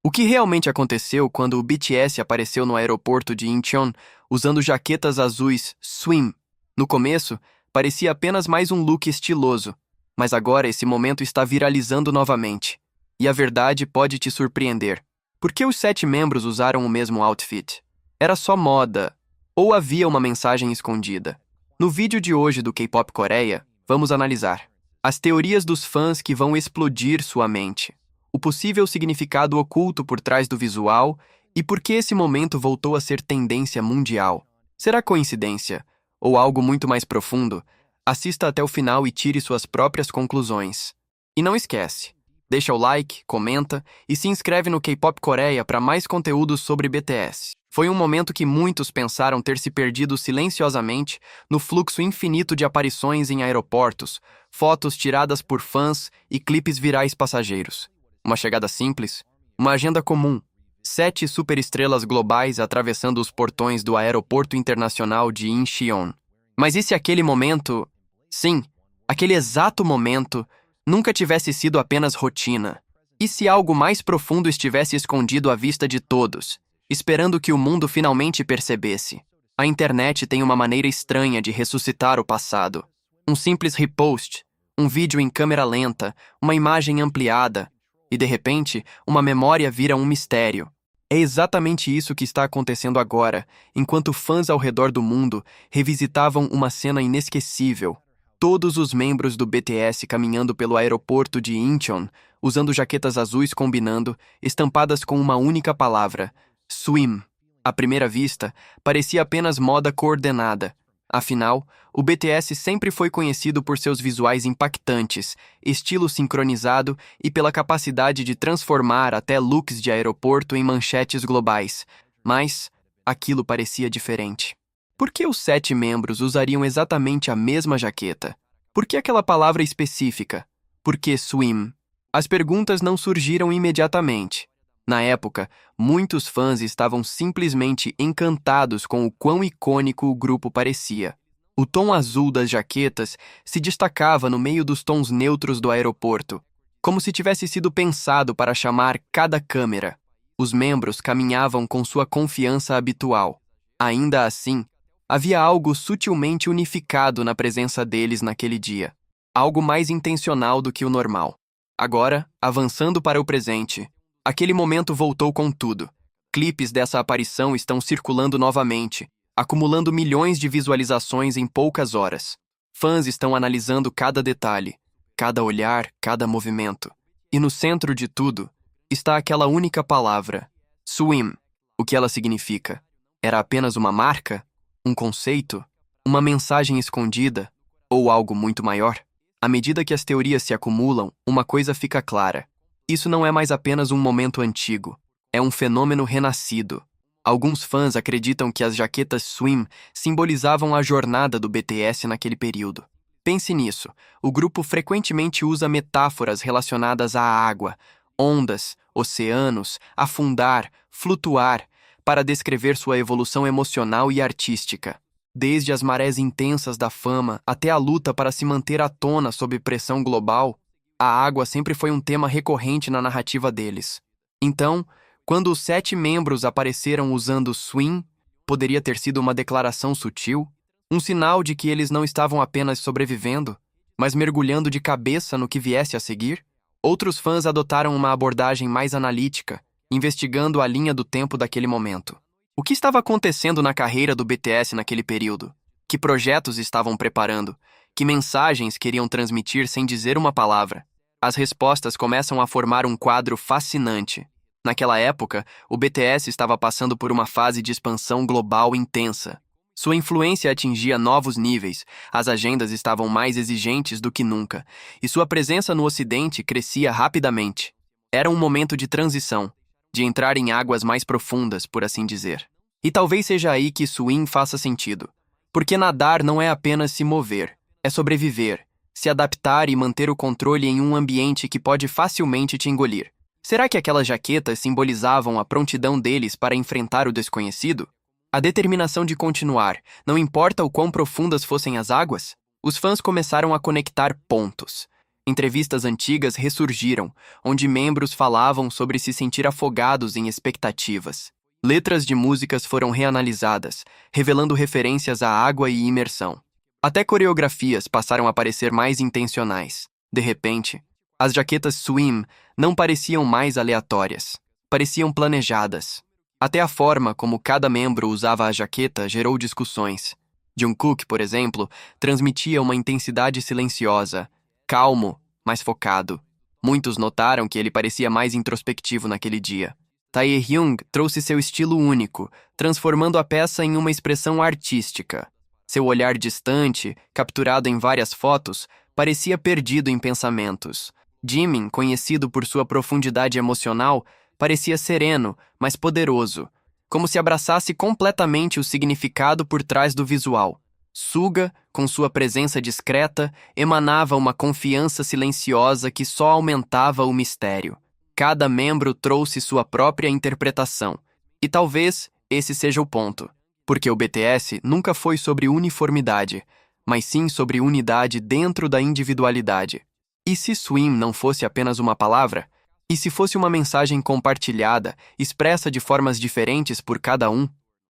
O que realmente aconteceu quando o BTS apareceu no aeroporto de Incheon usando jaquetas azuis Swim? No começo, parecia apenas mais um look estiloso, mas agora esse momento está viralizando novamente. E a verdade pode te surpreender. Por que os 7 membros usaram o mesmo outfit? Era só moda? Ou havia uma mensagem escondida? No vídeo de hoje do K-Pop Coreia, vamos analisar as teorias dos fãs que vão explodir sua mente, o possível significado oculto por trás do visual e por que esse momento voltou a ser tendência mundial. Será coincidência? Ou algo muito mais profundo? Assista até o final e tire suas próprias conclusões. E não esquece, deixa o like, comenta e se inscreve no K-Pop Coreia para mais conteúdos sobre BTS. Foi um momento que muitos pensaram ter se perdido silenciosamente no fluxo infinito de aparições em aeroportos, fotos tiradas por fãs e clipes virais passageiros. Uma chegada simples, uma agenda comum. 7 superestrelas globais atravessando os portões do Aeroporto Internacional de Incheon. Mas e se aquele momento, sim, aquele exato momento, nunca tivesse sido apenas rotina? E se algo mais profundo estivesse escondido à vista de todos, esperando que o mundo finalmente percebesse? A internet tem uma maneira estranha de ressuscitar o passado. Um simples repost, um vídeo em câmera lenta, uma imagem ampliada, e de repente, uma memória vira um mistério. É exatamente isso que está acontecendo agora, enquanto fãs ao redor do mundo revisitavam uma cena inesquecível. Todos os membros do BTS caminhando pelo aeroporto de Incheon, usando jaquetas azuis combinando, estampadas com uma única palavra: Swim. À primeira vista, parecia apenas moda coordenada. Afinal, o BTS sempre foi conhecido por seus visuais impactantes, estilo sincronizado e pela capacidade de transformar até looks de aeroporto em manchetes globais. Mas aquilo parecia diferente. Por que os 7 membros usariam exatamente a mesma jaqueta? Por que aquela palavra específica? Por que swim? As perguntas não surgiram imediatamente. Na época, muitos fãs estavam simplesmente encantados com o quão icônico o grupo parecia. O tom azul das jaquetas se destacava no meio dos tons neutros do aeroporto, como se tivesse sido pensado para chamar cada câmera. Os membros caminhavam com sua confiança habitual. Ainda assim, havia algo sutilmente unificado na presença deles naquele dia. Algo mais intencional do que o normal. Agora, avançando para o presente, aquele momento voltou com tudo. Clipes dessa aparição estão circulando novamente, acumulando milhões de visualizações em poucas horas. Fãs estão analisando cada detalhe, cada olhar, cada movimento. E no centro de tudo está aquela única palavra, Swim. O que ela significa? Era apenas uma marca? Um conceito? Uma mensagem escondida? Ou algo muito maior? À medida que as teorias se acumulam, uma coisa fica clara. Isso não é mais apenas um momento antigo. É um fenômeno renascido. Alguns fãs acreditam que as jaquetas Swim simbolizavam a jornada do BTS naquele período. Pense nisso. O grupo frequentemente usa metáforas relacionadas à água, ondas, oceanos, afundar, flutuar, para descrever sua evolução emocional e artística. Desde as marés intensas da fama até a luta para se manter à tona sob pressão global, a água sempre foi um tema recorrente na narrativa deles. Então, quando os 7 membros apareceram usando swim, poderia ter sido uma declaração sutil? Um sinal de que eles não estavam apenas sobrevivendo, mas mergulhando de cabeça no que viesse a seguir? Outros fãs adotaram uma abordagem mais analítica, investigando a linha do tempo daquele momento. O que estava acontecendo na carreira do BTS naquele período? Que projetos estavam preparando? Que mensagens queriam transmitir sem dizer uma palavra? As respostas começam a formar um quadro fascinante. Naquela época, o BTS estava passando por uma fase de expansão global intensa. Sua influência atingia novos níveis, as agendas estavam mais exigentes do que nunca, e sua presença no Ocidente crescia rapidamente. Era um momento de transição, de entrar em águas mais profundas, por assim dizer. E talvez seja aí que swim faça sentido. Porque nadar não é apenas se mover, é sobreviver, se adaptar e manter o controle em um ambiente que pode facilmente te engolir. Será que aquelas jaquetas simbolizavam a prontidão deles para enfrentar o desconhecido? A determinação de continuar, não importa o quão profundas fossem as águas? Os fãs começaram a conectar pontos. Entrevistas antigas ressurgiram, onde membros falavam sobre se sentir afogados em expectativas. Letras de músicas foram reanalisadas, revelando referências à água e imersão. Até coreografias passaram a parecer mais intencionais. De repente, as jaquetas swim não pareciam mais aleatórias. Pareciam planejadas. Até a forma como cada membro usava a jaqueta gerou discussões. Jungkook, por exemplo, transmitia uma intensidade silenciosa, calmo, mas focado. Muitos notaram que ele parecia mais introspectivo naquele dia. Taehyung trouxe seu estilo único, transformando a peça em uma expressão artística. Seu olhar distante, capturado em várias fotos, parecia perdido em pensamentos. Jimin, conhecido por sua profundidade emocional, parecia sereno, mas poderoso, como se abraçasse completamente o significado por trás do visual. Suga, com sua presença discreta, emanava uma confiança silenciosa que só aumentava o mistério. Cada membro trouxe sua própria interpretação. E talvez esse seja o ponto. Porque o BTS nunca foi sobre uniformidade, mas sim sobre unidade dentro da individualidade. E se swim não fosse apenas uma palavra? E se fosse uma mensagem compartilhada, expressa de formas diferentes por cada um?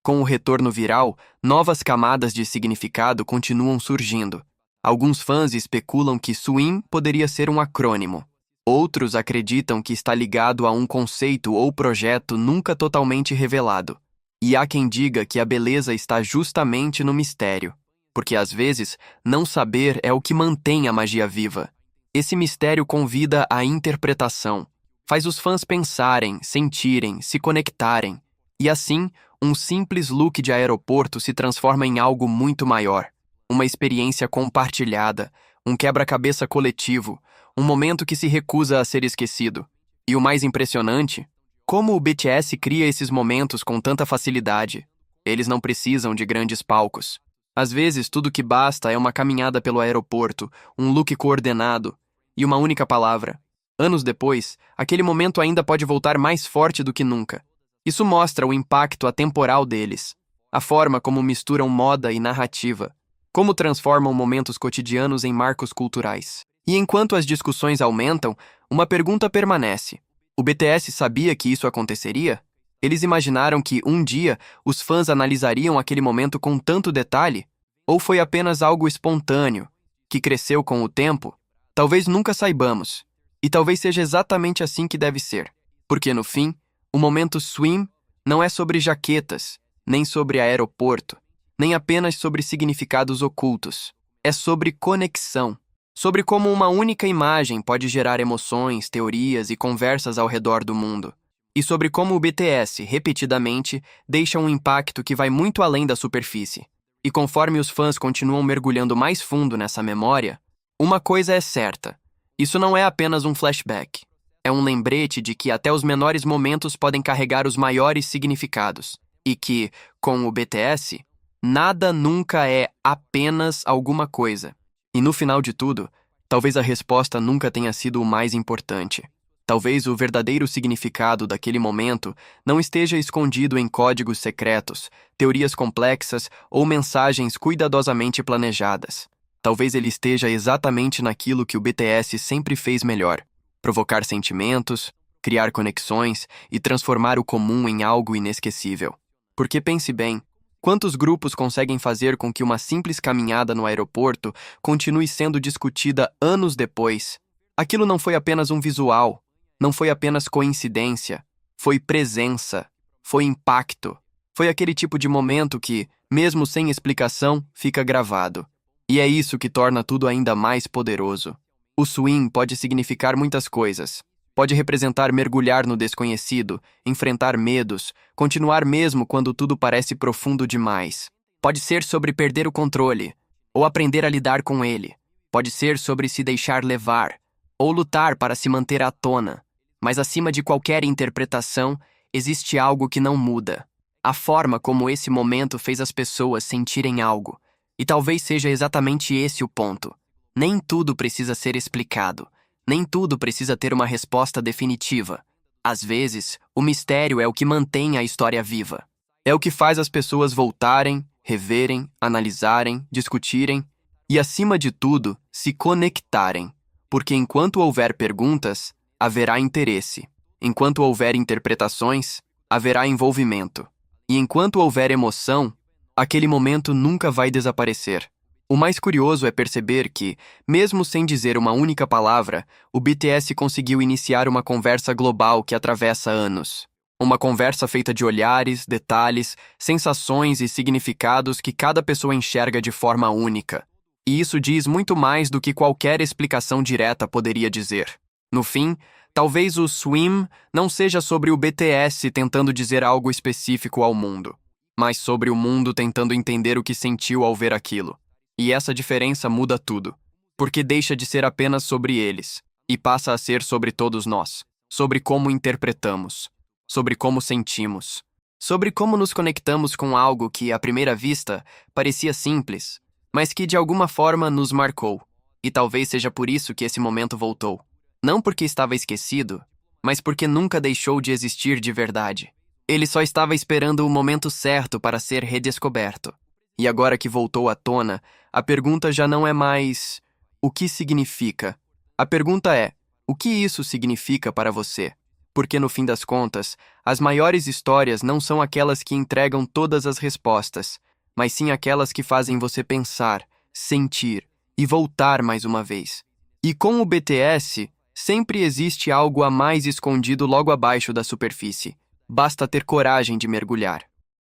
Com o retorno viral, novas camadas de significado continuam surgindo. Alguns fãs especulam que swim poderia ser um acrônimo. Outros acreditam que está ligado a um conceito ou projeto nunca totalmente revelado. E há quem diga que a beleza está justamente no mistério, porque às vezes não saber é o que mantém a magia viva. Esse mistério convida à interpretação, faz os fãs pensarem, sentirem, se conectarem. E assim, um simples look de aeroporto se transforma em algo muito maior. Uma experiência compartilhada, um quebra-cabeça coletivo, um momento que se recusa a ser esquecido. E o mais impressionante, como o BTS cria esses momentos com tanta facilidade. Eles não precisam de grandes palcos. Às vezes, tudo que basta é uma caminhada pelo aeroporto, um look coordenado e uma única palavra. Anos depois, aquele momento ainda pode voltar mais forte do que nunca. Isso mostra o impacto atemporal deles, a forma como misturam moda e narrativa, como transformam momentos cotidianos em marcos culturais. E enquanto as discussões aumentam, uma pergunta permanece. O BTS sabia que isso aconteceria? Eles imaginaram que, um dia, os fãs analisariam aquele momento com tanto detalhe? Ou foi apenas algo espontâneo, que cresceu com o tempo? Talvez nunca saibamos. E talvez seja exatamente assim que deve ser. Porque, no fim, o momento swim não é sobre jaquetas, nem sobre aeroporto, nem apenas sobre significados ocultos. É sobre conexão. Sobre como uma única imagem pode gerar emoções, teorias e conversas ao redor do mundo. E sobre como o BTS, repetidamente, deixa um impacto que vai muito além da superfície. E conforme os fãs continuam mergulhando mais fundo nessa memória, uma coisa é certa. Isso não é apenas um flashback. É um lembrete de que até os menores momentos podem carregar os maiores significados. E que, com o BTS, nada nunca é apenas alguma coisa. E no final de tudo, talvez a resposta nunca tenha sido o mais importante. Talvez o verdadeiro significado daquele momento não esteja escondido em códigos secretos, teorias complexas ou mensagens cuidadosamente planejadas. Talvez ele esteja exatamente naquilo que o BTS sempre fez melhor: provocar sentimentos, criar conexões e transformar o comum em algo inesquecível. Porque pense bem, quantos grupos conseguem fazer com que uma simples caminhada no aeroporto continue sendo discutida anos depois? Aquilo não foi apenas um visual, não foi apenas coincidência, foi presença, foi impacto. Foi aquele tipo de momento que, mesmo sem explicação, fica gravado. E é isso que torna tudo ainda mais poderoso. O swim pode significar muitas coisas. Pode representar mergulhar no desconhecido, enfrentar medos, continuar mesmo quando tudo parece profundo demais. Pode ser sobre perder o controle, ou aprender a lidar com ele. Pode ser sobre se deixar levar, ou lutar para se manter à tona. Mas acima de qualquer interpretação, existe algo que não muda. A forma como esse momento fez as pessoas sentirem algo. E talvez seja exatamente esse o ponto. Nem tudo precisa ser explicado. Nem tudo precisa ter uma resposta definitiva. Às vezes, o mistério é o que mantém a história viva. É o que faz as pessoas voltarem, reverem, analisarem, discutirem e, acima de tudo, se conectarem. Porque enquanto houver perguntas, haverá interesse. Enquanto houver interpretações, haverá envolvimento. E enquanto houver emoção, aquele momento nunca vai desaparecer. O mais curioso é perceber que, mesmo sem dizer uma única palavra, o BTS conseguiu iniciar uma conversa global que atravessa anos. Uma conversa feita de olhares, detalhes, sensações e significados que cada pessoa enxerga de forma única. E isso diz muito mais do que qualquer explicação direta poderia dizer. No fim, talvez o Swim não seja sobre o BTS tentando dizer algo específico ao mundo, mas sobre o mundo tentando entender o que sentiu ao ver aquilo. E essa diferença muda tudo, porque deixa de ser apenas sobre eles e passa a ser sobre todos nós, sobre como interpretamos, sobre como sentimos, sobre como nos conectamos com algo que, à primeira vista, parecia simples, mas que de alguma forma nos marcou. E talvez seja por isso que esse momento voltou. Não porque estava esquecido, mas porque nunca deixou de existir de verdade. Ele só estava esperando o momento certo para ser redescoberto. E agora que voltou à tona, a pergunta já não é mais o que significa. A pergunta é, o que isso significa para você? Porque no fim das contas, as maiores histórias não são aquelas que entregam todas as respostas, mas sim aquelas que fazem você pensar, sentir e voltar mais uma vez. E com o BTS, sempre existe algo a mais escondido logo abaixo da superfície. Basta ter coragem de mergulhar.